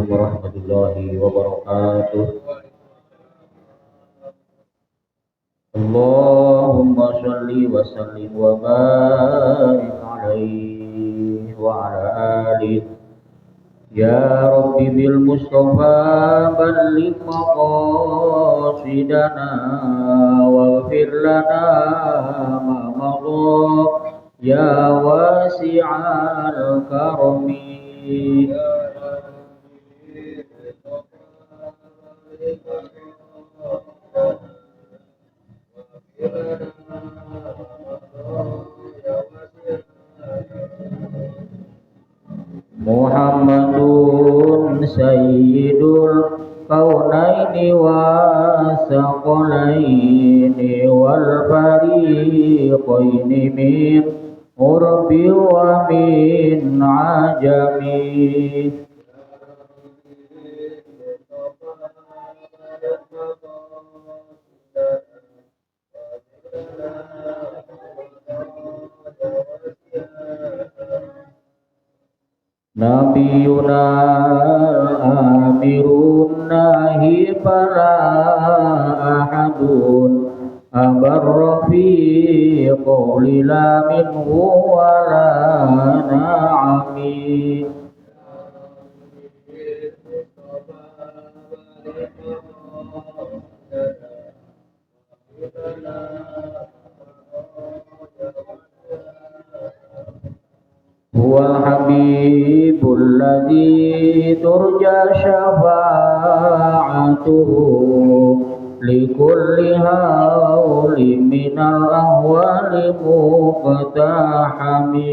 warahmatullahi wabarakatuh. Allahumma sholli wa sallim wa barik alaihi wa ala alihi. Ya Rabbi bil Mustafa balligh maqasidana waghfir lana ma madha ya wasi'al karami. Muhammadun sayyidul kaunaini wa saqalaini wal fariqaini min urbi wa min ajami. Nabiyuna amirun nahi para ahadun abar fi qawli la minhu wa la na'ami. Huwal habibul ladzi turja syafa'atuhu likulli hawli minal ahwali muqtahami.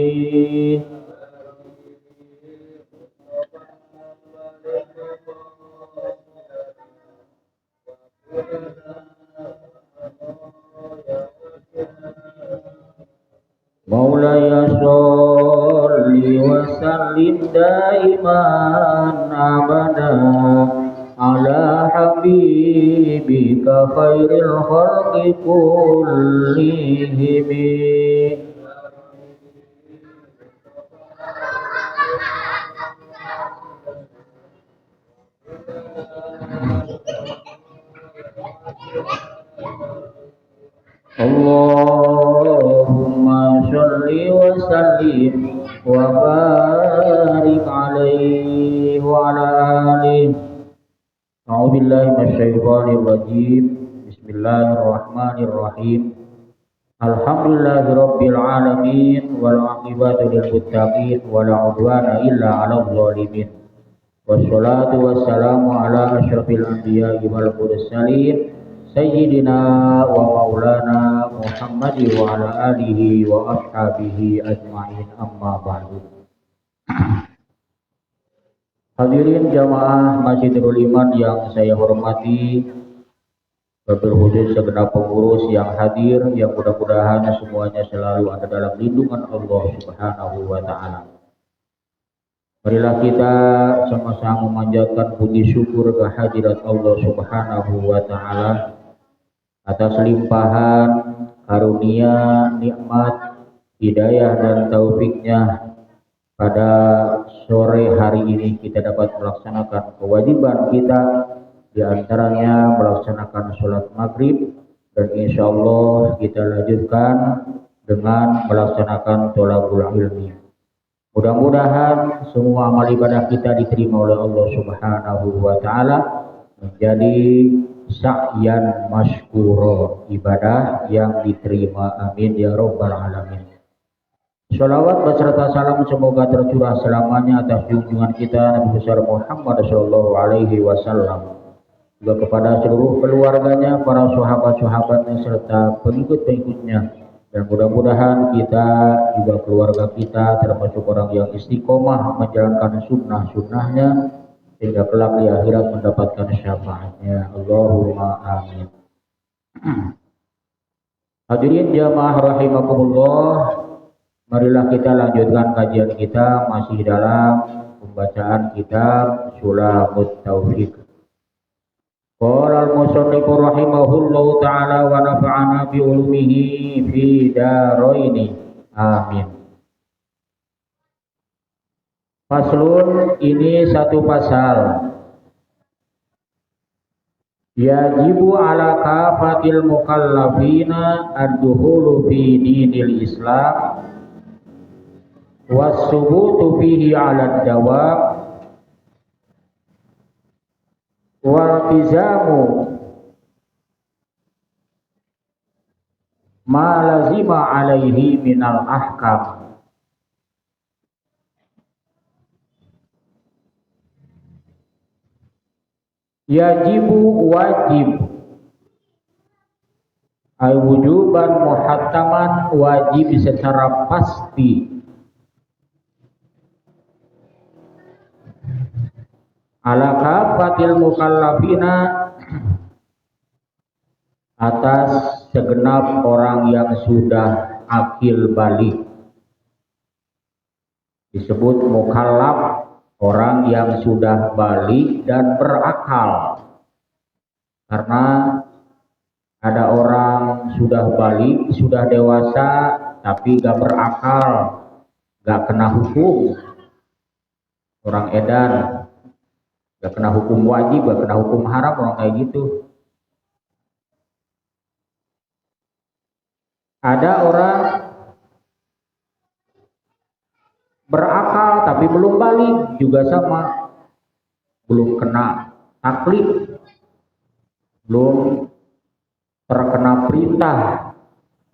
Maulaya sholli wa sallim daiman abada ala habibika khairil khalqi kullihim. Allahumma sholli wa sallim wa barik alaihi wa ala alihi. A'udzu billahi minasyaitonir rajim. Bismillahirrahmanirrahim. Alhamdulillahirabbil alamin wal 'aqibatu lil muttaqin wa la 'udwana illa 'alal zalimin. Wassalatu wassalamu ala asyrafil anbiya'i wal mursalin Sayyidina wa maulana Muhammad wa ala alihi wa ashabihi ajma'in, amma ba'du. Hadirin jamaah Masjidul Iman yang saya hormati, wabil khusus segenap pengurus yang hadir, yang mudah-mudahan semuanya selalu ada dalam lindungan Allah Subhanahu wa ta'ala. Marilah kita sama-sama memanjatkan puji syukur kehadirat Allah Subhanahu wa ta'ala atas limpahan karunia, nikmat, hidayah dan taufiknya. Pada sore hari ini kita dapat melaksanakan kewajiban kita, di antaranya melaksanakan sholat maghrib, dan insya Allah kita lanjutkan dengan melaksanakan thalabul ilmi. Mudah-mudahan semua amal ibadah kita diterima oleh Allah Subhanahu wa ta'ala, menjadi sa'yan masykuro, ibadah yang diterima. Amin ya rabbal alamin. Sholawat beserta salam semoga tercurah selamanya atas junjungan kita Nabi besar Muhammad sallallahu alaihi wasallam, juga kepada seluruh keluarganya, para sahabat-sahabatnya serta pengikut-pengikutnya, dan mudah-mudahan kita juga keluarga kita termasuk orang yang istiqomah menjalankan sunnah-sunnahnya sehingga kelak di akhirat mendapatkan syafaatnya. Allahumma amin. Hadirin jamaah rahimakumullah, marilah kita lanjutkan kajian kita masih dalam pembacaan kitab Sulamut Taufiq. Qala al-musannif rahimahullahu ta'ala wa nafa'ana bi ulumihi fi daraini. Amin. Faslun, ini satu pasal. Yajibu ala kafatil mukallafina ad-dukhulu fi dinil Islam was-subutu fihi ala dawam wal-tizamu ma lazima alaihi minal ahkam. Yajibu wajib, wujuban muhattaman, wajib secara pasti, ala kafatil mukallafina, atas segenap orang yang sudah akil balik. Disebut mukallaf orang yang sudah balik dan berakal. Karena ada orang sudah balik, sudah dewasa, tapi gak berakal, gak kena hukum. Orang edan, gak kena hukum wajib, gak kena hukum haram, orang kayak gitu. Ada orang berakal tapi belum balik, juga sama, belum kena taklif, belum terkena perintah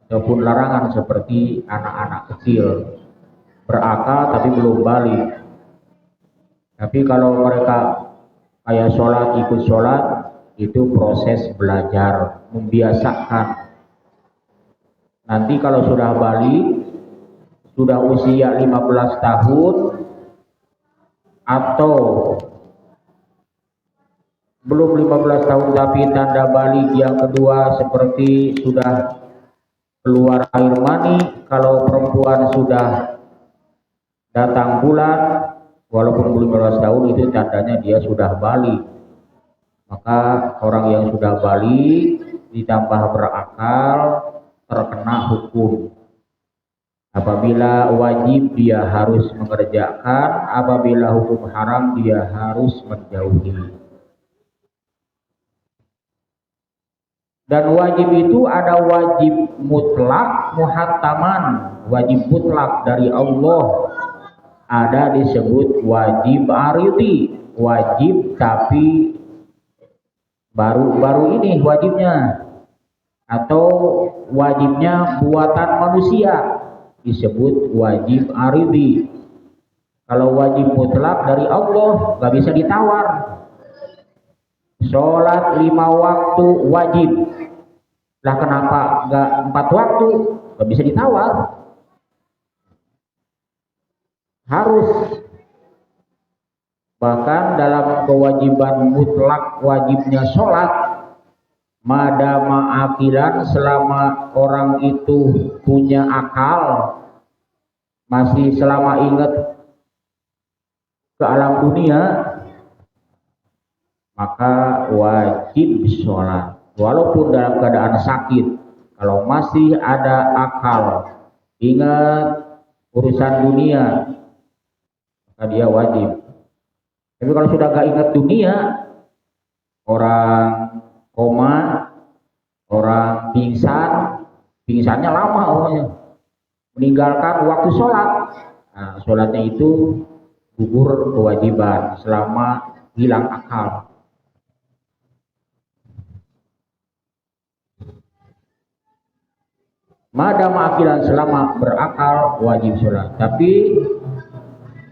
ataupun larangan seperti anak-anak kecil. Berakal tapi belum balik. Tapi kalau mereka kayak sholat, ikut sholat, itu proses belajar, membiasakan. Nanti kalau sudah balik, sudah usia 15 tahun atau belum 15 tahun tapi tanda balik yang kedua seperti sudah keluar air mani. Kalau perempuan sudah datang bulan walaupun belum 15 tahun, itu tandanya dia sudah balik. Maka orang yang sudah balik ditambah berakal terkena hukum. Apabila wajib dia harus mengerjakan, apabila hukum haram dia harus menjauhi. Dan wajib itu ada wajib mutlak, muhattaman, wajib mutlak dari Allah. Ada disebut wajib aridi, wajib tapi baru ini wajibnya, atau wajibnya buatan manusia, disebut wajib aridi. Kalau wajib mutlak dari Allah gak bisa ditawar. Sholat 5 waktu wajib, lah kenapa gak 4 waktu? Gak bisa ditawar, harus. Bahkan dalam kewajiban mutlak wajibnya sholat, madama akilan, selama orang itu punya akal, masih selama ingat ke alam dunia, maka wajib sholat walaupun dalam keadaan sakit. Kalau masih ada akal, ingat urusan dunia, maka dia wajib. Tapi kalau sudah gak ingat dunia, orang koma, orang pingsan, pingsannya lama orangnya, meninggalkan waktu sholat, nah, sholatnya itu gugur kewajiban selama hilang akal. Madam akilan, selama berakal wajib sholat. Tapi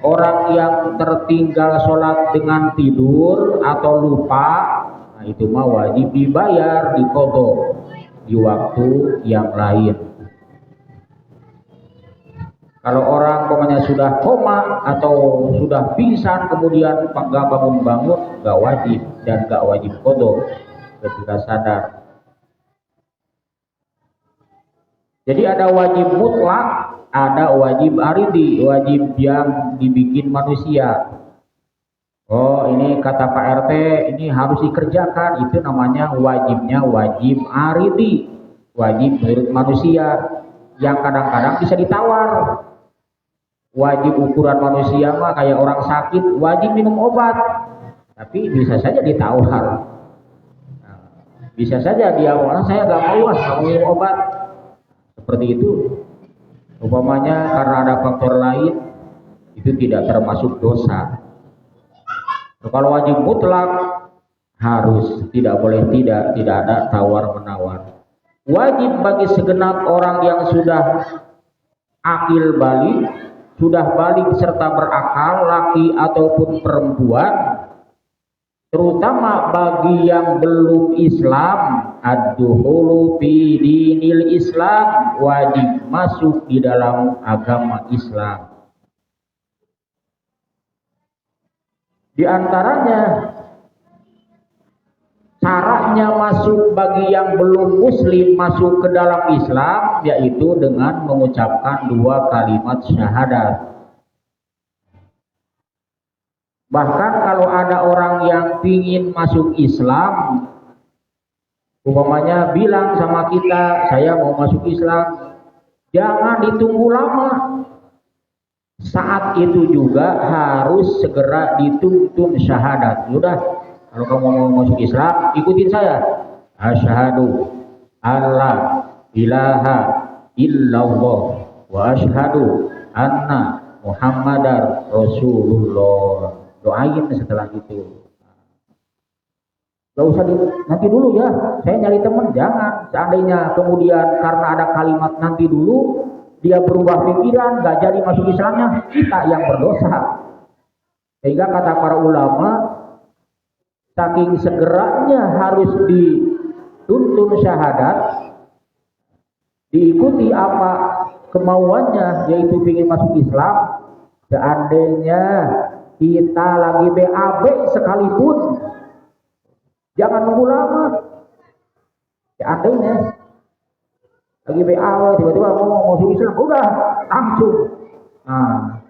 orang yang tertinggal sholat dengan tidur atau lupa, nah itu mah wajib dibayar, diqodho di waktu yang lain. Kalau orang pokoknya sudah koma atau sudah pingsan kemudian gak bangun-bangun, gak wajib, dan gak wajib qodho ketika sadar. Jadi ada wajib mutlak, ada wajib aridi, wajib yang dibikin manusia. Oh, ini kata Pak RT, ini harus dikerjakan, itu namanya wajibnya wajib aridi, wajib menurut manusia, yang kadang-kadang bisa ditawar. wajib ukuran manusia mah kayak orang sakit wajib minum obat, tapi bisa saja ditawar. Bisa saja dia orang saya nggak mau minum obat seperti itu. Umpamanya karena ada faktor lain itu tidak termasuk dosa. Kalau wajib mutlak harus tidak boleh tidak ada tawar menawar. Wajib bagi segenap orang yang sudah akil balik, sudah balik serta berakal, laki ataupun perempuan, terutama bagi yang belum Islam, ad-dukhulu fi dinil Islam, wajib masuk di dalam agama Islam. Di antaranya caranya masuk bagi yang belum muslim masuk ke dalam Islam yaitu dengan mengucapkan 2 kalimat syahadat. Bahkan kalau ada orang yang ingin masuk Islam, umpamanya bilang sama kita, saya mau masuk Islam, jangan ditunggu lama. Saat itu juga harus segera dituntun syahadat. Sudah, kalau kamu mau masuk Islam, ikutin saya. Asyhadu alla ilaha illallah wa asyhadu anna Muhammadar Rasulullah. Doain setelah itu. Gak usah nanti dulu ya, saya nyari teman, jangan. Seandainya kemudian karena ada kalimat nanti dulu, dia berubah pikiran, gak jadi masuk Islamnya, kita yang berdosa. Sehingga kata para ulama, saking segeranya harus dituntun syahadat, diikuti apa kemauannya, yaitu ingin masuk Islam. Seandainya kita lagi BAB sekalipun, jangan nunggu lama. Seandainya lagi BAW tiba-tiba mau masuk Islam, udah langsung. Nah,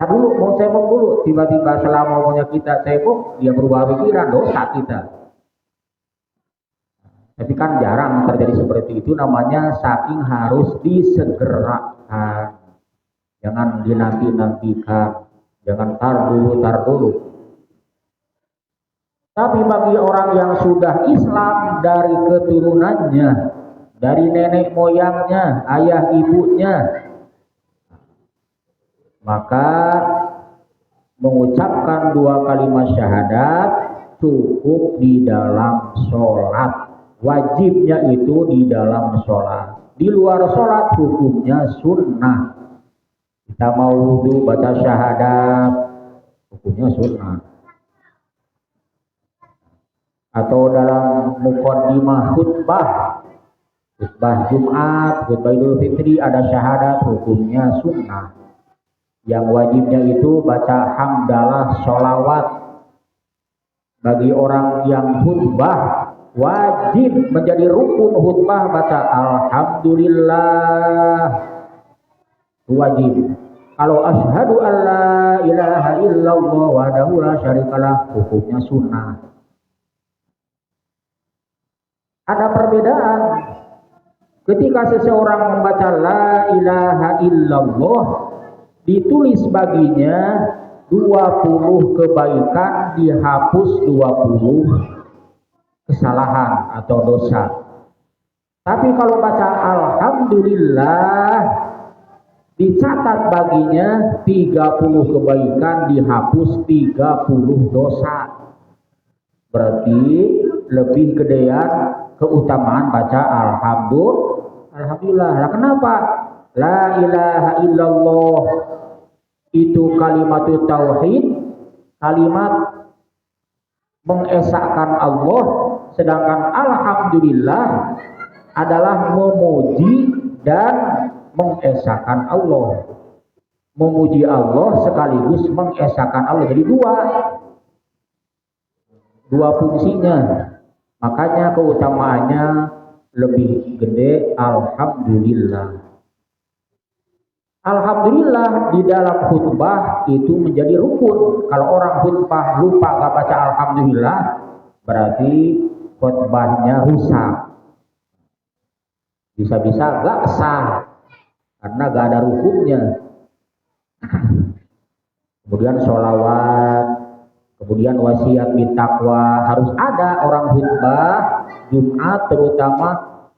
dulu mau cebok dulu, tiba-tiba selama maunya kita cebok, dia berubah pikiran, dosa kita. Tapi kan jarang terjadi seperti itu, namanya saking harus disegerakan. Jangan dinanti-nantikan, jangan tar dulu. Tapi bagi orang yang sudah Islam dari keturunannya, dari nenek moyangnya, ayah ibunya, maka mengucapkan 2 kalimat syahadat cukup di dalam sholat. Wajibnya itu di dalam sholat. Di luar sholat hukumnya sunnah. Kita mau wudu baca syahadat, hukumnya sunnah. Atau dalam muqaddimah khutbah Jumat, khutbah Idul Fitri ada syahadat, hukumnya sunnah. Yang wajibnya itu baca hamdalah sholawat. Bagi orang yang khutbah wajib menjadi rukun khutbah baca alhamdulillah, wajib. Kalau asyhadu alla ilaha illallah wahdahu la syarikalah, hukumnya sunnah. Ada perbedaan ketika seseorang membaca la ilaha illallah, ditulis baginya 20 kebaikan, dihapus 20 kesalahan atau dosa. Tapi kalau baca alhamdulillah, dicatat baginya 30 kebaikan, dihapus 30 dosa. Berarti lebih gedean keutamaan baca alhamdulillah. Nah, kenapa? La ilaha illallah itu kalimat tauhid, kalimat mengesahkan Allah, sedangkan alhamdulillah adalah memuji dan mengesahkan Allah. Memuji Allah sekaligus mengesahkan Allah, jadi dua fungsinya. Makanya keutamaannya lebih gede alhamdulillah. Alhamdulillah di dalam khutbah itu menjadi rukun. Kalau orang khutbah lupa gak baca alhamdulillah, berarti khutbahnya rusak. Bisa-bisa gak sah karena gak ada rukunnya. Kemudian sholawat, kemudian wasiat bitakwa, harus ada orang khutbah Jumat terutama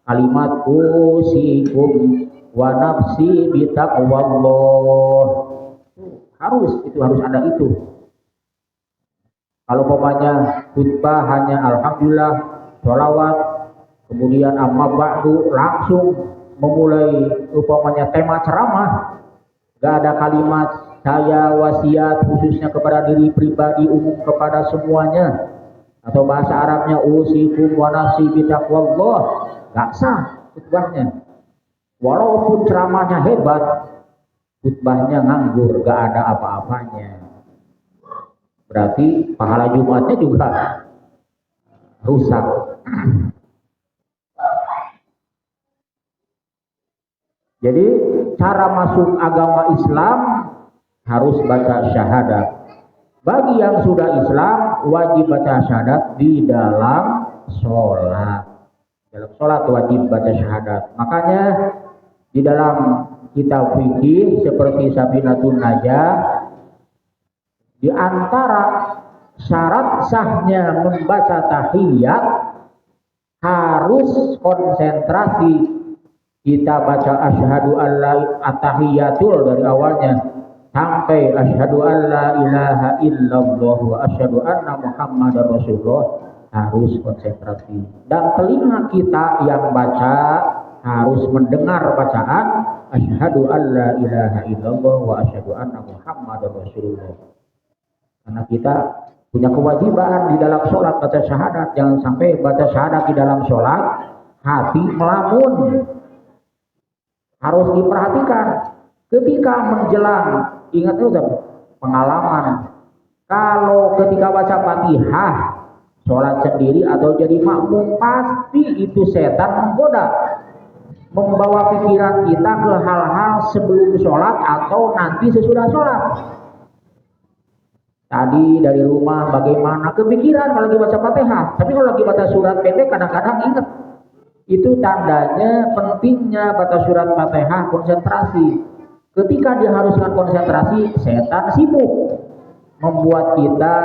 kalimat usikum wa nafsi bitaqwallah. Itu harus ada itu. Kalau pokoknya khutbah hanya alhamdulillah, sholawat, kemudian amma ba'du langsung memulai umpamanya tema ceramah, gak ada kalimat saya wasiat khususnya kepada diri pribadi, umum kepada semuanya, atau bahasa Arabnya usikum wa nafsi bitaqwallah, gak sah khutbahnya. Walaupun ceramahnya hebat, khutbahnya nganggur, gak ada apa-apanya. Berarti pahala Jumatnya juga rusak. Jadi cara masuk agama Islam harus baca syahadat. Bagi yang sudah Islam wajib baca syahadat di dalam sholat. Dalam sholat wajib baca syahadat. Makanya di dalam kitab fikih seperti Sabinatun Najah, di antara syarat sahnya membaca tahiyat harus konsentrasi. Kita baca asyhadu alla at-tahiyatul dari awalnya sampai asyhadu alla ilaha illallah wa asyhadu anna muhammadar rasulullah, harus konsentrasi. Dan telinga kita yang baca harus mendengar bacaan asyhadu alla ilaha illallah wa asyhadu anna muhammadar rasulullah. Karena kita punya kewajiban di dalam sholat baca syahadat. Jangan sampai baca syahadat di dalam sholat hati melamun. Harus diperhatikan ketika menjelang. Ingat itu pengalaman. Kalau ketika baca Fatihah, sholat sendiri atau jadi makmum, pasti itu setan menggoda, membawa pikiran kita ke hal-hal sebelum sholat atau nanti sesudah sholat. Tadi dari rumah bagaimana kepikiran kalau lagi baca Fatihah, tapi kalau lagi baca surat pendek kadang-kadang ingat. Itu tandanya pentingnya baca surat Fatihah konsentrasi. Ketika diharuskan konsentrasi, setan sibuk membuat kita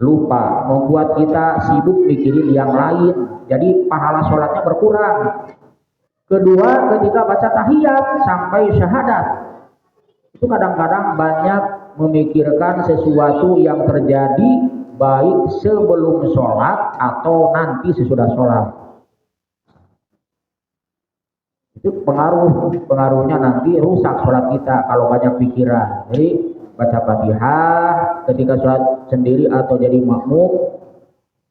lupa, membuat kita sibuk mikirin yang lain. Jadi pahala sholatnya berkurang. Kedua, ketika baca tahiyat sampai syahadat, itu kadang-kadang banyak memikirkan sesuatu yang terjadi baik sebelum sholat atau nanti sesudah sholat. Itu pengaruhnya nanti rusak sholat kita kalau banyak pikiran. Jadi baca Fatihah ketika sholat sendiri atau jadi makmum,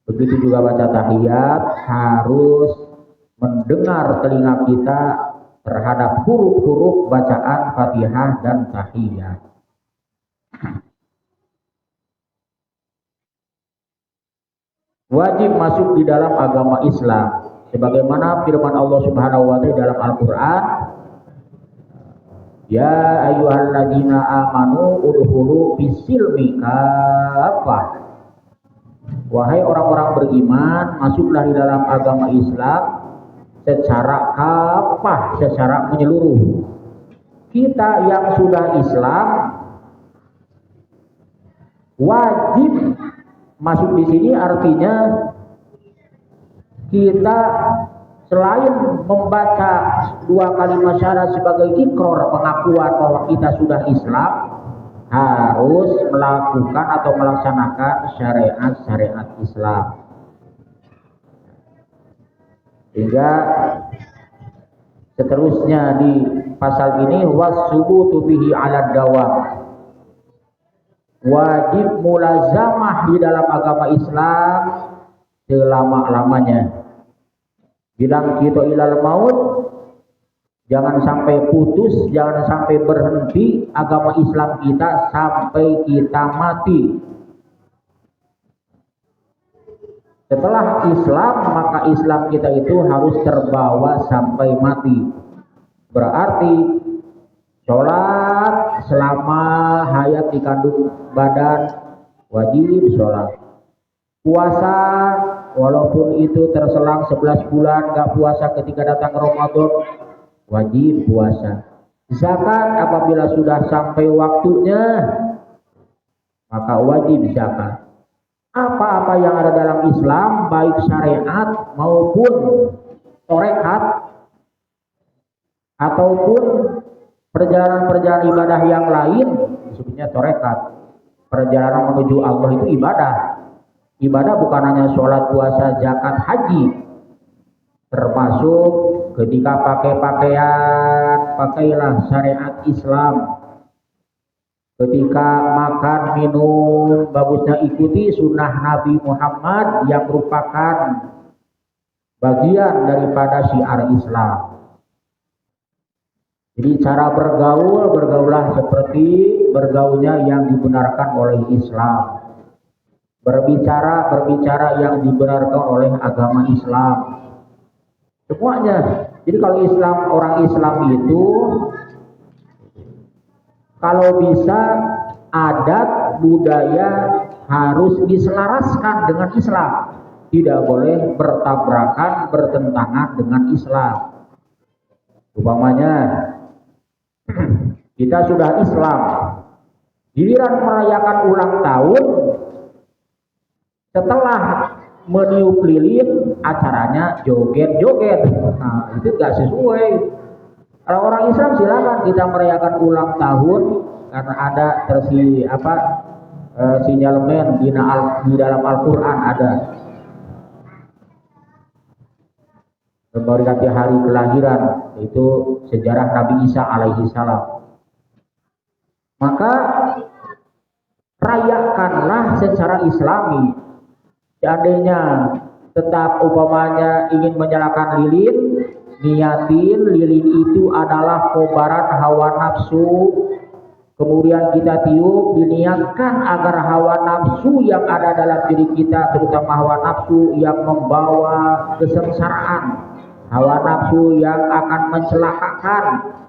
begitu juga baca tahiyat, harus mendengar telinga kita terhadap huruf-huruf bacaan Fatihah dan tahiyat. Wajib masuk di dalam agama Islam. Sebagaimana firman Allah Subhanahu wa taala dalam Al-Qur'an, ya ayyuhalladzina amanu udkhulu fis-silmi kafah. Wahai orang-orang beriman, masuklah di dalam agama Islam secara kafah, secara menyeluruh. Kita yang sudah Islam wajib masuk di sini, artinya kita selain membaca dua kalimat syahadat sebagai ikrar, pengakuan bahwa kita sudah Islam, harus melakukan atau melaksanakan syariat-syariat Islam. Hingga seterusnya di pasal ini wasubutu bihi 'ala dawam. Wajib mulazamah di dalam agama Islam selama-lamanya. Bilang kita ilal maut, jangan sampai putus, jangan sampai berhenti agama Islam kita sampai kita mati. Setelah Islam, maka Islam kita itu harus terbawa sampai mati. Berarti sholat selama hayat di kandung badan, wajib sholat. Puasa walaupun itu terselang 11 bulan gak puasa, ketika datang Ramadan wajib puasa. Zakat apabila sudah sampai waktunya maka wajib zakat. Apa-apa yang ada dalam Islam baik syariat maupun torekat ataupun perjalanan-perjalanan ibadah yang lain disebutnya torekat. Perjalanan menuju Allah itu ibadah. Ibadah bukan hanya sholat, puasa, zakat, haji, termasuk ketika pakai pakaian, pakailah syariat Islam. Ketika makan, minum, bagusnya ikuti sunnah Nabi Muhammad yang merupakan bagian daripada syiar Islam. Jadi cara bergaul, bergaulah seperti bergaulnya yang dibenarkan oleh Islam. Berbicara yang dibenarkan oleh agama Islam. Semuanya. Jadi kalau Islam, orang Islam itu kalau bisa adat budaya harus diselaraskan dengan Islam. Tidak boleh bertabrakan, bertentangan dengan Islam. Umpamanya kita sudah Islam, giliran merayakan ulang tahun, setelah meniup lilin acaranya joget-joget. Nah, itu nggak sesuai. Kalau orang Islam silakan kita merayakan ulang tahun karena ada sinyalemen di dalam Al-Quran ada memperingati hari kelahiran, itu sejarah Nabi Isa alaihi salam. Maka rayakanlah secara Islami. Seandainya tetap umpamanya ingin menyalakan lilin, niatin lilin itu adalah kobaran hawa nafsu, kemudian kita tiup, diniatkan agar hawa nafsu yang ada dalam diri kita, terutama hawa nafsu yang membawa kesengsaraan, hawa nafsu yang akan mencelakakan,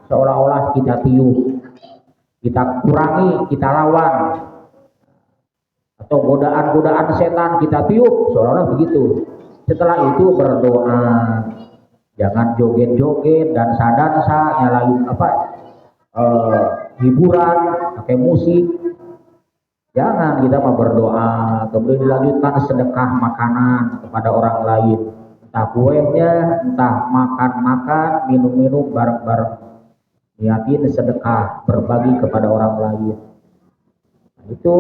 seolah-olah kita tiup, kita kurangi, kita lawan. Atau godaan-godaan setan kita tiup, seolah-olah begitu. Setelah itu berdoa, jangan joget-joget dan dansa, nyalain hiburan, pakai musik. Jangan, kita mau berdoa, kemudian dilanjutkan sedekah makanan kepada orang lain, entah kuenya, entah makan-makan, minum-minum bareng-bareng. Niatin sedekah, berbagi kepada orang lain. Itu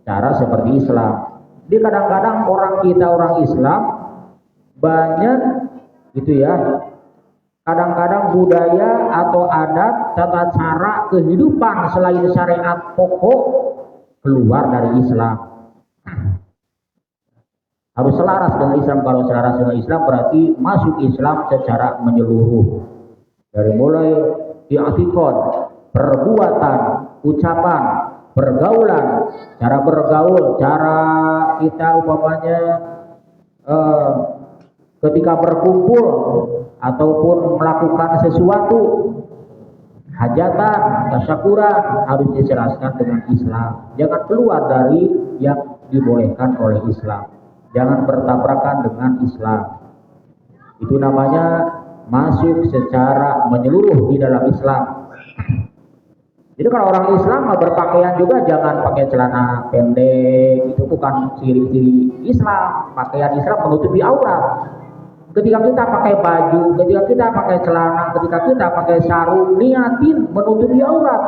cara seperti Islam. Jadi kadang-kadang orang Islam banyak gitu ya. Kadang-kadang budaya atau adat, tata cara kehidupan selain syariat pokok keluar dari Islam. Harus selaras dengan Islam. Kalau selaras dengan Islam berarti masuk Islam secara menyeluruh. Dari mulai i'tiqad, perbuatan, ucapan, pergaulan, cara bergaul, cara kita umpamanya ketika berkumpul ataupun melakukan sesuatu hajatan, tasyakuran harus dijelaskan dengan Islam. Jangan keluar dari yang dibolehkan oleh Islam. Jangan bertabrakan dengan Islam. Itu namanya masuk secara menyeluruh di dalam Islam. Jadi kalau orang Islam berpakaian juga jangan pakai celana pendek, itu bukan ciri-ciri Islam. Pakaian Islam menutupi aurat. Ketika kita pakai baju, ketika kita pakai celana, ketika kita pakai sarung, niatin menutupi aurat.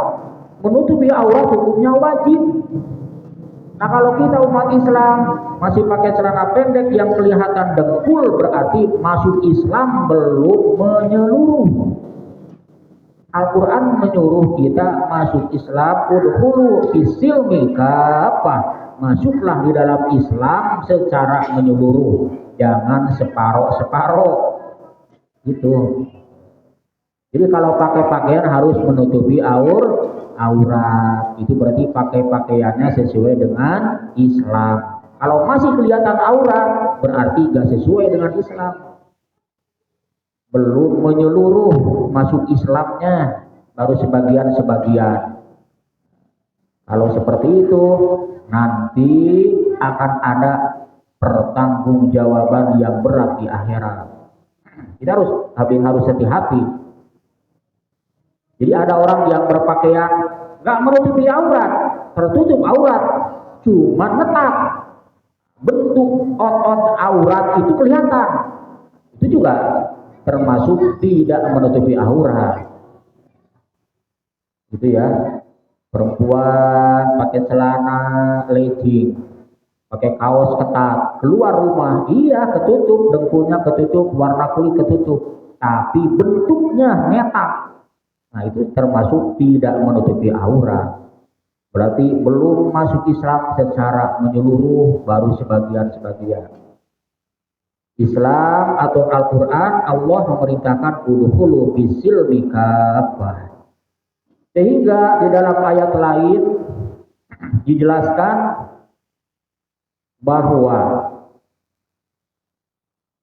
Menutupi aurat hukumnya wajib. Nah kalau kita umat Islam masih pakai celana pendek yang kelihatan dengkul, berarti masuk Islam belum menyeluruh. Al-Quran menyuruh kita masuk Islam, udhulu fisilmi kafah, masuklah di dalam Islam secara menyeluruh, jangan separoh-separoh gitu. Jadi kalau pakai pakaian harus menutupi aurat, itu berarti pakai pakaiannya sesuai dengan Islam. Kalau masih kelihatan aurat berarti gak sesuai dengan Islam, belum menyeluruh masuk Islamnya, baru sebagian-sebagian. Kalau seperti itu nanti akan ada pertanggungjawaban yang berat di akhirat. Kita harus hati-hati. Jadi ada orang yang berpakaian nggak menutupi aurat, tertutup aurat, cuma ngetat, bentuk otot aurat itu kelihatan, itu juga termasuk tidak menutupi aurat. Gitu ya. Perempuan pakai celana legging, pakai kaos ketat, keluar rumah, iya ketutup, dengkulnya ketutup, warna kulit ketutup, tapi bentuknya netak. Nah itu termasuk tidak menutupi aurat. Berarti belum masuk Islam secara menyeluruh, baru sebagian-sebagian. Islam atau Al-Quran, Allah memerintahkan udkhulu bisilmi kafah. Sehingga di dalam ayat lain dijelaskan bahwa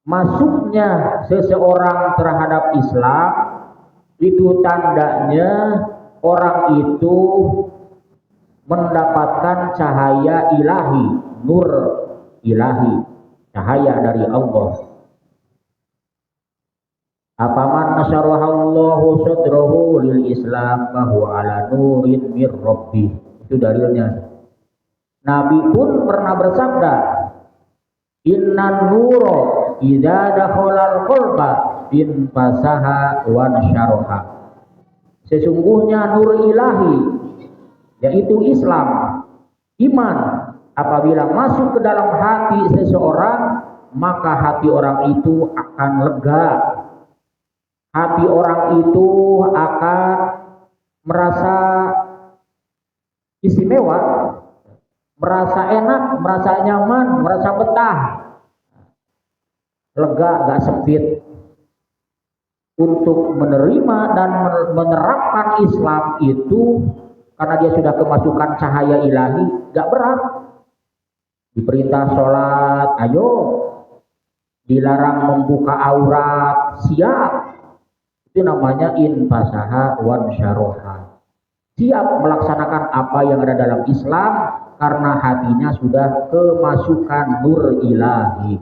masuknya seseorang terhadap Islam itu tandanya orang itu mendapatkan cahaya ilahi, nur ilahi, cahaya dari Allah. Apaman nasyarahallahu sadrahu lil Islam bahwa ala nurin mir rabbih. Itu dalilnya. Nabi pun pernah bersabda, innan nuro idza dakhalal qalba in fasaha wa nasyaraha. Sesungguhnya nur ilahi yaitu Islam, iman, apabila masuk ke dalam hati seseorang, maka hati orang itu akan lega. Hati orang itu akan merasa istimewa, merasa enak, merasa nyaman, merasa betah, lega, gak sempit. Untuk menerima dan menerapkan Islam itu, karena dia sudah kemasukan cahaya ilahi, gak berat. Diperintah sholat, ayo. Dilarang membuka aurat, siap. Itu namanya infasaha wan syaroha. Siap melaksanakan apa yang ada dalam Islam karena hatinya sudah kemasukan nur ilahi.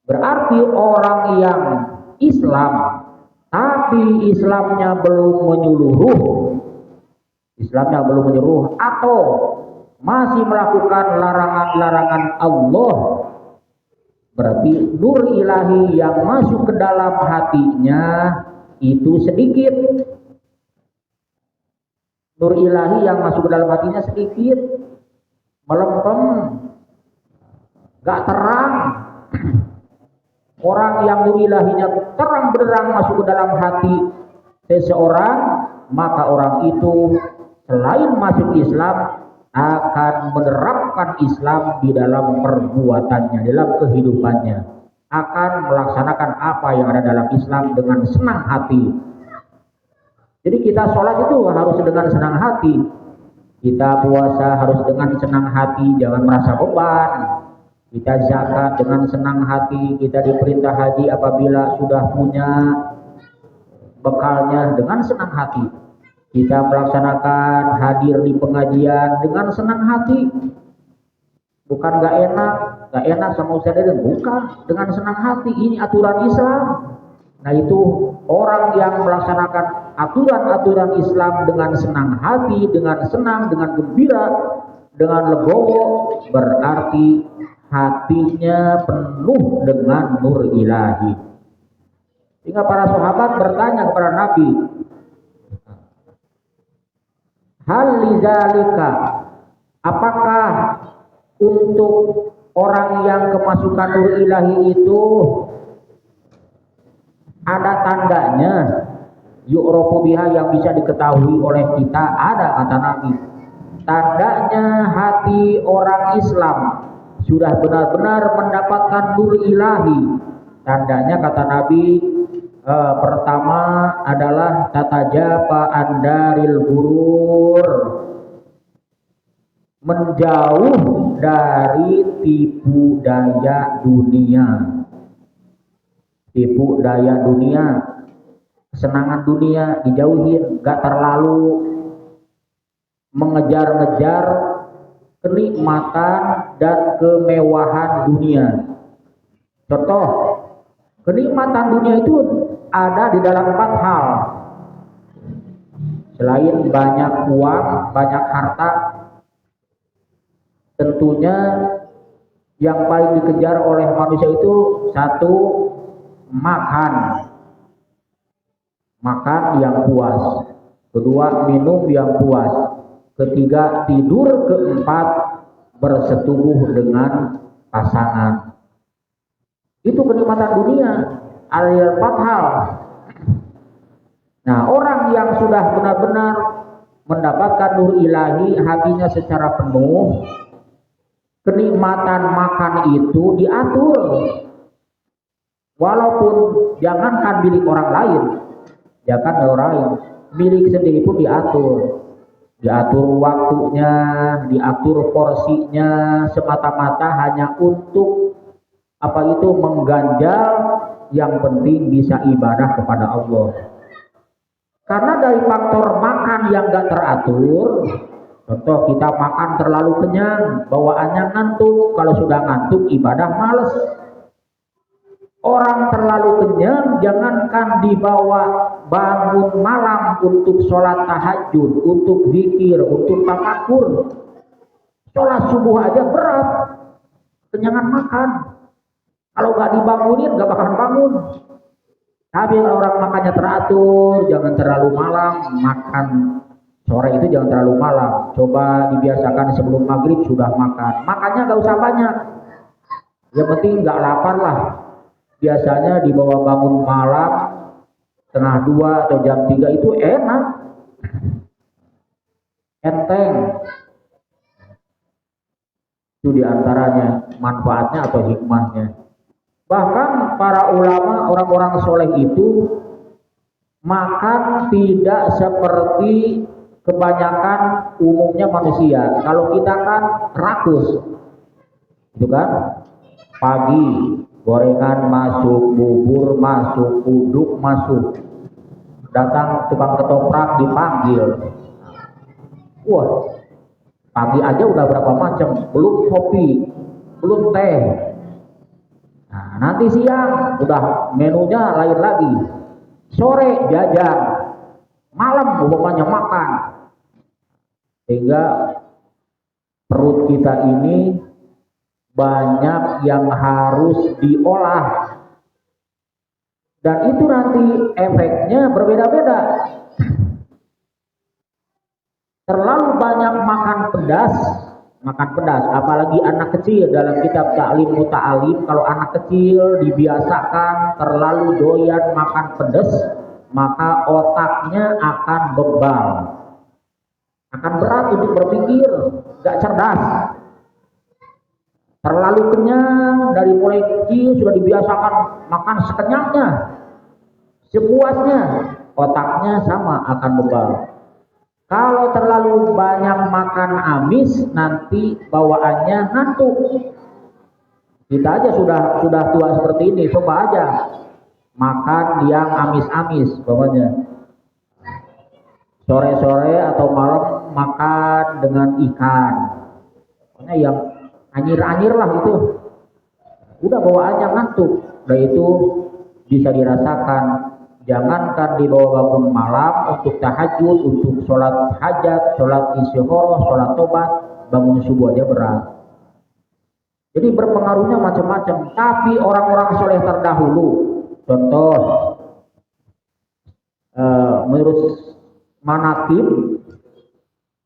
Berarti orang yang Islam tapi Islamnya belum menyeluruh atau masih melakukan larangan-larangan Allah, berarti nur ilahi yang masuk ke dalam hatinya itu sedikit. Nur ilahi yang masuk ke dalam hatinya sedikit, melempem, gak terang. Orang yang nur ilahinya terang benderang masuk ke dalam hati seseorang, maka orang itu selain masuk Islam akan menerapkan Islam di dalam perbuatannya, dalam kehidupannya, akan melaksanakan apa yang ada dalam Islam dengan senang hati. Jadi kita sholat itu harus dengan senang hati, kita puasa harus dengan senang hati, jangan merasa beban. Kita zakat dengan senang hati, kita diperintah haji apabila sudah punya bekalnya dengan senang hati. Kita melaksanakan hadir di pengajian dengan senang hati. Bukan gak enak sama Ustaz Deden, bukan, dengan senang hati. Ini aturan Islam. Nah itu orang yang melaksanakan aturan-aturan Islam dengan senang hati, dengan senang, dengan gembira, dengan legowo, berarti hatinya penuh dengan nur ilahi. Sehingga para sahabat bertanya kepada Nabi, hal lidzalika, apakah untuk orang yang kemasukan nur ilahi itu ada tandanya, yu'rafu biha, yang bisa diketahui oleh kita? Ada, kata Nabi. Tandanya hati orang Islam sudah benar-benar mendapatkan nur ilahi. Tandanya, kata Nabi, pertama adalah tatajafa andaril gurur, menjauh dari tipu daya dunia. Tipu daya dunia, kesenangan dunia dijauhin, gak terlalu mengejar-ngejar kenikmatan dan kemewahan dunia. Contoh, kenikmatan dunia itu ada di dalam 4 hal. Selain banyak uang, banyak harta, tentunya yang paling dikejar oleh manusia itu satu, makan yang puas. Kedua, minum yang puas. Ketiga, tidur. Keempat, bersetubuh dengan pasangan. Itu kenikmatan dunia. Ada 4 hal. Nah, orang yang sudah benar-benar mendapatkan nur ilahi, hatinya secara penuh, kenikmatan makan itu diatur. Walaupun jangankan milik orang lain, milik sendiri pun diatur. Diatur waktunya, diatur porsinya, semata-mata hanya untuk mengganjal, yang penting bisa ibadah kepada Allah. Karena dari faktor makan yang gak teratur, contoh kita makan terlalu kenyang, bawaannya ngantuk. Kalau sudah ngantuk, ibadah males. Orang terlalu kenyang, jangankan dibawa bangun malam untuk sholat tahajud, untuk zikir, untuk tafakur. Sholat subuh aja berat, kenyangan makan. Kalau gak dibangunin, gak bakalan bangun. Tapi kalau orang makannya teratur, jangan terlalu malam, makan sore itu jangan terlalu malam. Coba dibiasakan sebelum maghrib sudah makan. Makannya gak usah banyak, yang penting gak lapar lah. Biasanya dibawa bangun malam, setengah 2 atau jam 3 itu enak, enteng. Itu diantaranya manfaatnya atau hikmahnya. Bahkan para ulama, orang-orang soleh itu makan tidak seperti kebanyakan umumnya manusia. Kalau kita kan rakus, itu kan, pagi gorengan masuk, bubur masuk, uduk masuk, datang tukang ketoprak dipanggil. Wah, pagi aja udah berapa macam, belum kopi, belum teh. Nah, nanti siang udah menunya lain lagi, sore jajan, malam umpamanya makan. Sehingga perut kita ini banyak yang harus diolah, dan itu nanti efeknya berbeda-beda. Terlalu banyak makan pedas, apalagi anak kecil. Dalam kitab Ta'lim Muta'alim, kalau anak kecil dibiasakan terlalu doyan makan pedas, maka otaknya akan bebal, akan berat untuk berpikir, gak cerdas. Terlalu kenyang, dari mulai kecil sudah dibiasakan makan sekenyangnya, sepuasnya, otaknya sama akan bebal. Kalau terlalu banyak makan amis, nanti bawaannya ngantuk. Kita aja sudah tua seperti ini, coba aja makan yang amis-amis, pokoknya sore-sore atau malam makan dengan ikan, pokoknya yang anyir-anyir lah itu, udah bawaannya ngantuk. Dan itu bisa dirasakan. Jangankan dibawa bangun malam untuk tahajud, untuk sholat hajat, sholat istighoroh, sholat tobat, bangun subuh aja berat. Jadi berpengaruhnya macam-macam. Tapi orang-orang soleh terdahulu, contoh menurut manaqib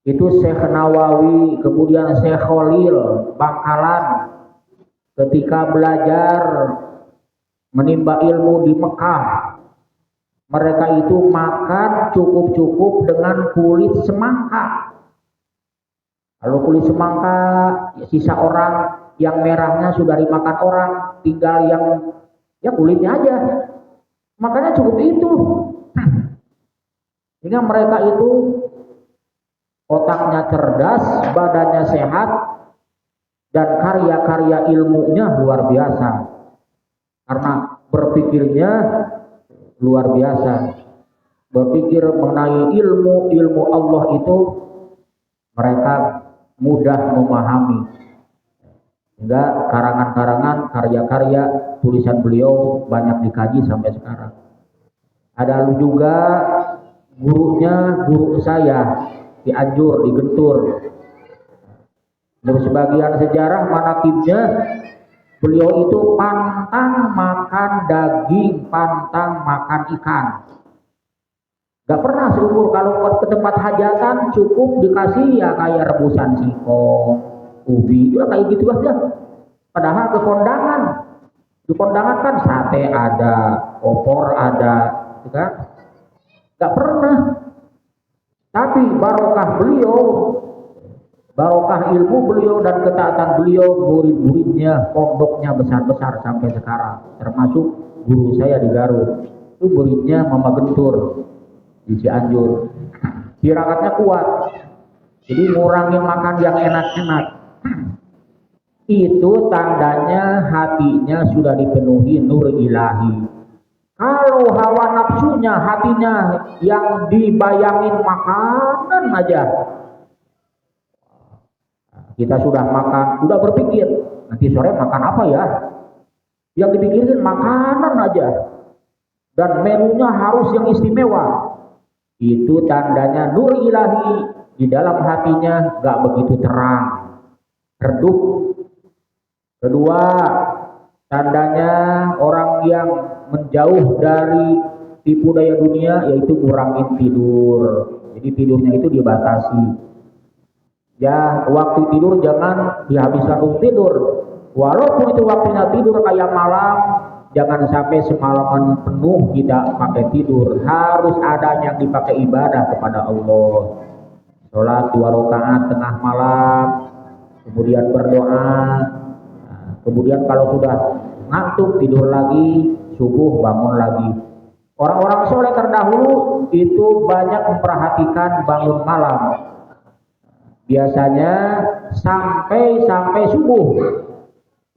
itu Syekh Nawawi, kemudian Syekh Khalil Bangkalan, ketika belajar menimba ilmu di Mekah, mereka itu makan cukup-cukup dengan kulit semangka. Kalau kulit semangka, sisa orang yang merahnya sudah dimakan orang, tinggal yang kulitnya aja. Makanya cukup itu. Sehingga mereka itu otaknya cerdas, badannya sehat, dan karya-karya ilmunya luar biasa. Karena berpikirnya luar biasa, berpikir mengenai ilmu Allah itu mereka mudah memahami. Hingga karangan-karangan, karya-karya, tulisan beliau banyak dikaji sampai sekarang. Ada juga guru saya dianjur, digentur. Dari sebagian sejarah manakibnya, beliau itu pantang makan daging, pantang makan ikan. Gak pernah seumur kalau ke tempat hajatan cukup dikasih ya kayak rebusan singkong, ubi, udah kayak gitu aja. Padahal di kondangan kan sate ada, opor ada, kan? Gak pernah. Tapi barokah ilmu beliau dan ketaatan beliau, murid-muridnya, pondoknya besar-besar sampai sekarang. Termasuk guru saya di Garut, itu muridnya Mama Gentur di Cianjur. Tirakatnya kuat, jadi ngurangin makan yang enak-enak. Itu tandanya hatinya sudah dipenuhi nur ilahi. Kalau hawa nafsunya, hatinya yang dibayangin makanan aja, kita sudah makan, sudah berpikir nanti sore makan apa ya, yang dipikirin makanan aja, dan menunya harus yang istimewa. Itu tandanya nur ilahi di dalam hatinya gak begitu terang, redup. Kedua, tandanya orang yang menjauh dari tipu daya dunia, yaitu kurangin tidur. Jadi tidurnya itu dibatasi. Ya, waktu tidur jangan dihabiskan untuk tidur. Walaupun itu waktunya tidur kayak malam, jangan sampai semalaman penuh kita pakai tidur. Harus ada yang dipakai ibadah kepada Allah. Sholat 2 rakaat tengah malam, kemudian berdoa. Kemudian kalau sudah ngantuk tidur lagi, subuh bangun lagi. Orang-orang soleh terdahulu itu banyak memperhatikan bangun malam. Biasanya sampai subuh.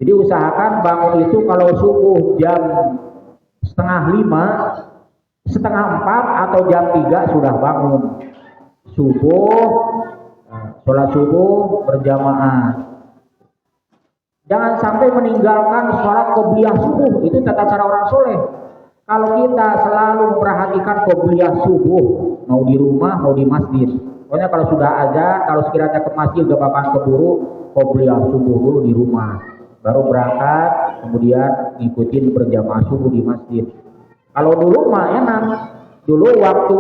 Jadi usahakan bangun itu kalau subuh jam 4:30, 3:30 atau jam 3 sudah bangun. Subuh, sholat subuh berjamaah. Jangan sampai meninggalkan sholat qobliyah subuh, itu tata cara orang soleh. Kalau kita selalu memperhatikan qobliyah subuh, mau di rumah, mau di masjid. Pokoknya kalau sudah azan, kalau sekiranya ke masjid gak bakal keburu, qobliyah subuh dulu di rumah. Baru berangkat, kemudian ngikutin berjamaah subuh di masjid. Kalau dulu mah enak. Dulu waktu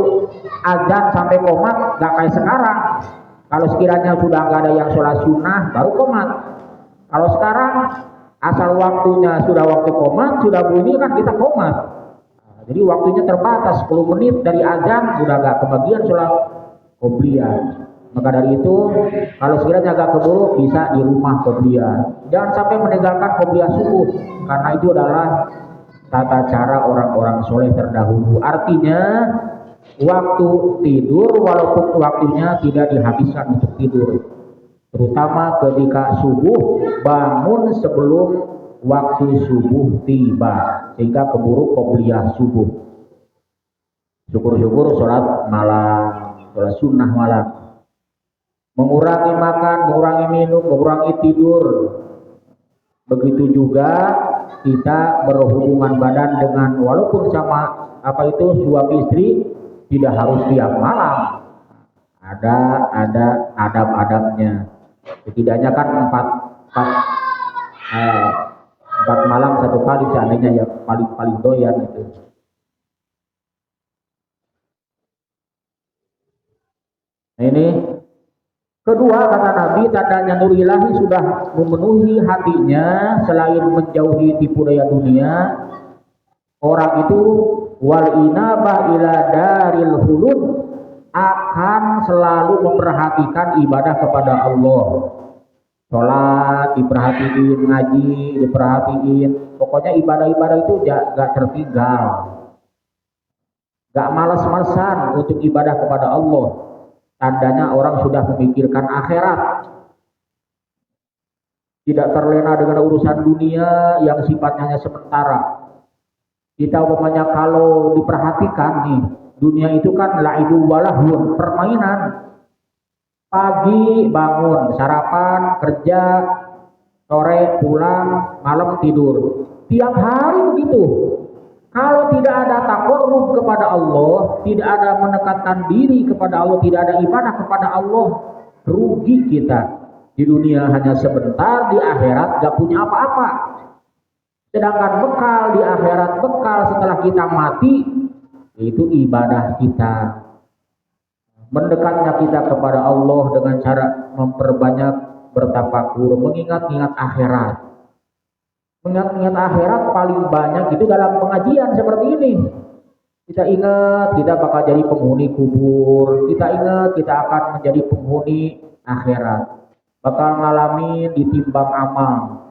azan sampai qomat gak kayak sekarang. Kalau sekiranya sudah gak ada yang sholat sunnah, baru qomat. Kalau sekarang asal waktunya sudah waktu qomat, sudah bunyi kan kita qomat. Jadi waktunya terbatas 10 menit dari azan udah gak kebagian sholat qobliyah. Maka dari itu kalau sekiranya agak keburu bisa di rumah qobliyah. Jangan sampai meninggalkan qobliyah subuh, karena itu adalah tata cara orang-orang soleh terdahulu. Artinya waktu tidur walaupun waktunya tidak dihabiskan untuk tidur, terutama ketika subuh, bangun sebelum waktu subuh tiba sehingga keburu qobliyah subuh. Syukur-syukur sholat malam, sholat sunnah malam. Mengurangi makan, mengurangi minum, mengurangi tidur. Begitu juga kita berhubungan badan dengan, walaupun sama suami istri, tidak harus tiap malam. Ada adab-adabnya. Setidaknya kan 4 malam 1 kali seandainya ya paling doyan itu. Nah ini kedua, kata Nabi, tandanya nur ilahi sudah memenuhi hatinya. Selain menjauhi tipu daya dunia, orang itu wal inabah ila daril hulud, akan selalu memperhatikan ibadah kepada Allah. Sholat diperhatiin, ngaji diperhatiin, pokoknya ibadah-ibadah itu gak tertinggal. Gak malas-malasan untuk ibadah kepada Allah. Tandanya orang sudah memikirkan akhirat, tidak terlena dengan urusan dunia yang sifatnya hanya sementara. Kita umpamanya kalau diperhatikan nih, dunia itu kan laibu walahun, permainan. Pagi bangun, sarapan, kerja, sore pulang, malam tidur. Tiap hari begitu. Kalau tidak ada taqarrub kepada Allah, tidak ada mendekatkan diri kepada Allah, tidak ada ibadah kepada Allah, rugi kita. Di dunia hanya sebentar, di akhirat gak punya apa-apa. Sedangkan bekal di akhirat, bekal setelah kita mati, itu ibadah kita. Mendekatnya kita kepada Allah dengan cara memperbanyak bertafakur, mengingat-ingat akhirat. Mengingat-ingat akhirat paling banyak itu dalam pengajian seperti ini. Kita ingat kita bakal jadi penghuni kubur. Kita ingat kita akan menjadi penghuni akhirat. Bakal ngalamin ditimbang amal.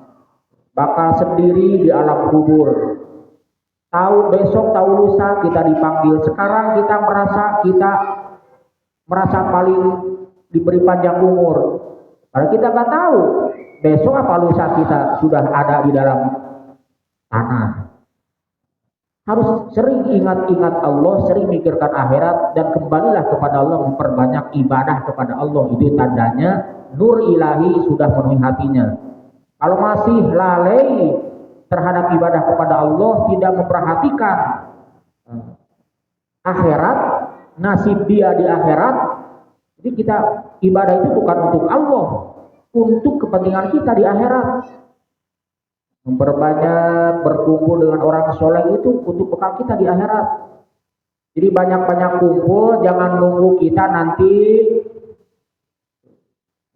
Bakal sendiri di alam kubur. Tahu besok, tahu lusa kita dipanggil. Sekarang kita merasa paling diberi panjang umur. Karena kita nggak tahu besok apa lusa kita sudah ada di dalam tanah. Harus sering ingat-ingat Allah, sering mikirkan akhirat, dan kembalilah kepada Allah, memperbanyak ibadah kepada Allah. Itu tandanya nur ilahi sudah memenuhi hatinya. Kalau masih lalai terhadap ibadah kepada Allah, tidak memperhatikan akhirat, nasib dia di akhirat, jadi kita ibadah itu bukan untuk Allah, untuk kepentingan kita di akhirat. Memperbanyak berkumpul dengan orang soleh itu untuk bekal kita di akhirat. Jadi banyak-banyak kumpul, jangan nunggu kita nanti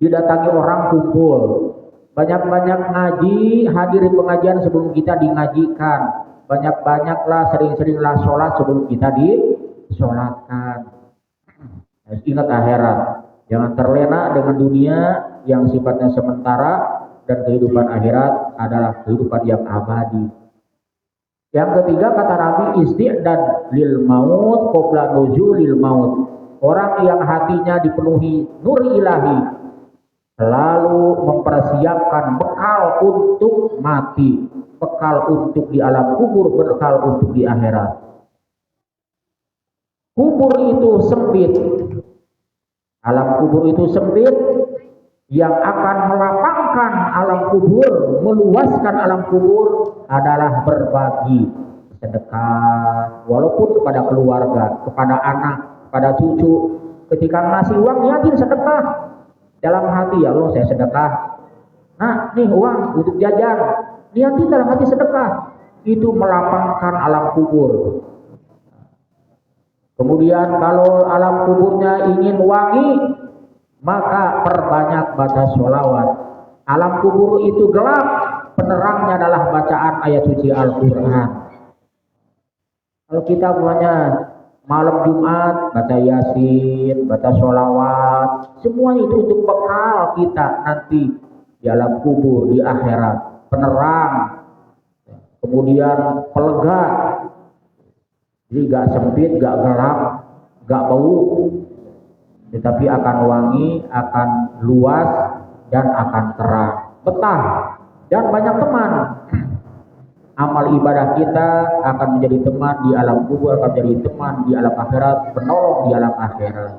didatangi orang kumpul. Banyak-banyak ngaji, hadiri pengajian sebelum kita dingajikan. Banyak-banyaklah, sering-seringlah sholat sebelum kita disolatkan. Harus ingat akhirat. Jangan terlena dengan dunia yang sifatnya sementara, dan kehidupan akhirat adalah kehidupan yang abadi. Yang ketiga kata Nabi, isti'dad lil maut qabla nuzulil maut. Orang yang hatinya dipenuhi nur ilahi selalu mempersiapkan bekal untuk mati, bekal untuk di alam kubur, bekal untuk di akhirat. Kubur itu sempit. Alam kubur itu sempit. Yang akan melapangkan alam kubur, meluaskan alam kubur adalah berbagi sedekah, walaupun kepada keluarga, kepada anak, kepada cucu. Ketika ngasih uang, niatin sedekah dalam hati, ya Allah saya sedekah. Nah, nih uang untuk jajan, niatin dalam hati sedekah. Itu melapangkan alam kubur. Kemudian kalau alam kuburnya ingin wangi, maka perbanyak baca sholawat. Alam kubur itu gelap, penerangnya adalah bacaan ayat suci Al-Quran. Kalau kita punya malam Jumat, baca Yasin, baca sholawat, semua itu untuk bekal kita nanti di alam kubur, di akhirat. Penerang, kemudian pelega, jadi gak sempit, gak gelap, gak bau, tetapi akan wangi, akan luas, dan akan terang, betah, dan banyak teman. Amal ibadah kita akan menjadi teman di alam kubur, akan menjadi teman di alam akhirat, penolong di alam akhirat.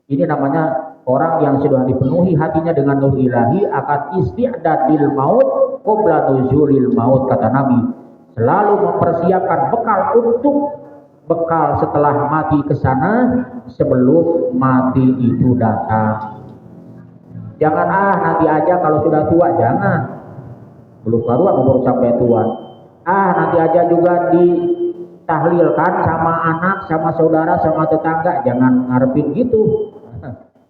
Ini namanya orang yang sudah dipenuhi hatinya dengan nur ilahi akan isti'dadil maut qabla nuzulil maut, kata Nabi. Selalu mempersiapkan bekal untuk bekal setelah mati ke sana sebelum mati itu datang. Jangan nanti aja kalau sudah tua, jangan. Belum karuan umur sampai tua. Nanti aja juga ditahlilkan sama anak, sama saudara, sama tetangga, jangan ngarepin gitu.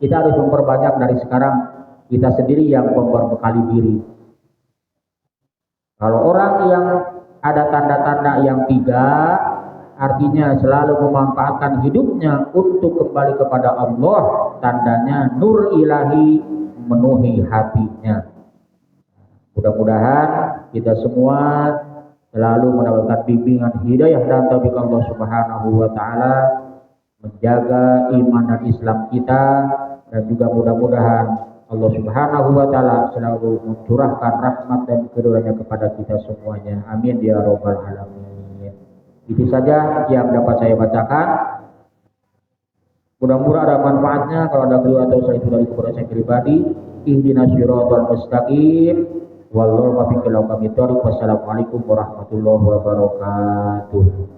Kita harus memperbanyak dari sekarang, kita sendiri yang memperbekali diri. Kalau orang yang ada tanda-tanda yang tiga, artinya selalu memanfaatkan hidupnya untuk kembali kepada Allah, tandanya nur ilahi memenuhi hatinya. Mudah-mudahan kita semua selalu mendapatkan bimbingan hidayah dan taufik Allah Subhanahu wa taala, menjaga iman dan Islam kita, dan juga mudah-mudahan Allah Subhanahu wa taala selalu mencurahkan rahmat dan keridhaannya kepada kita semuanya. Amin ya rabbal alamin. Itu saja yang dapat saya bacakan. Mudah-mudahan ada manfaatnya. Kalau ada keliru atau salah itu dari kepada saya pribadi, ihdinas siratal mustaqim. Wallahu muwaffiq ila aqwamit thoriq. Wassalamualaikum warahmatullahi wabarakatuh.